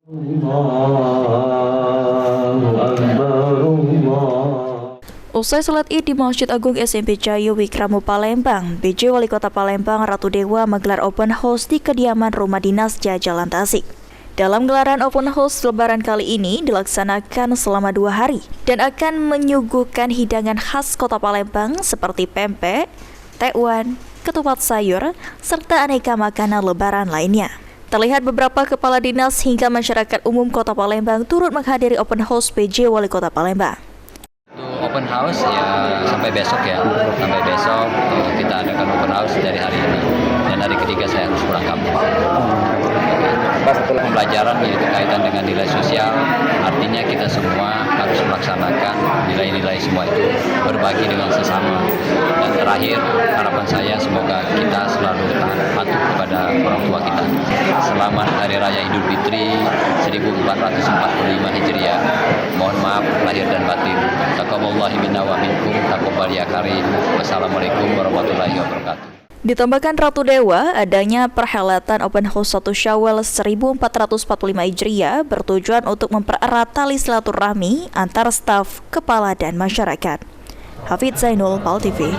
Usai salat Id di Masjid Agung SMP Cayu Wikramu Palembang, PJ Wali Kota Palembang Ratu Dewa menggelar open house di kediaman rumah dinas Jalan Tasik. Dalam gelaran open house Lebaran kali ini dilaksanakan selama 2 hari dan akan menyuguhkan hidangan khas Kota Palembang seperti pempek, tekwan, ketupat sayur, serta aneka makanan Lebaran lainnya. Terlihat beberapa kepala dinas hingga masyarakat umum Kota Palembang turut menghadiri open house PJ Wali Kota Palembang. Open house ya sampai besok kita adakan open house dari hari ini dan hari ketiga saya harus pulang kampung. Pembelajaran yaitu kaitan dengan nilai sosial, artinya kita semua harus melaksanakan nilai-nilai semua itu, berbagi dengan sesama. Dan terakhir harapan saya semoga kita selalu taat patuh kepada orang tua kita. Selamat Hari Raya Idul Fitri 1445 Hijriah. Mohon maaf lahir dan batin. Taqabbalallahu minna wa minkum taqabbal ya karim. Wassalamualaikum warahmatullahi wabarakatuh. Ditambahkan Ratu Dewa, adanya perhelatan Open House 1 Syawal 1445 Hijriah bertujuan untuk mempererat tali silaturahmi antar staf, kepala, dan masyarakat. Hafidz Zainul, PAL TV.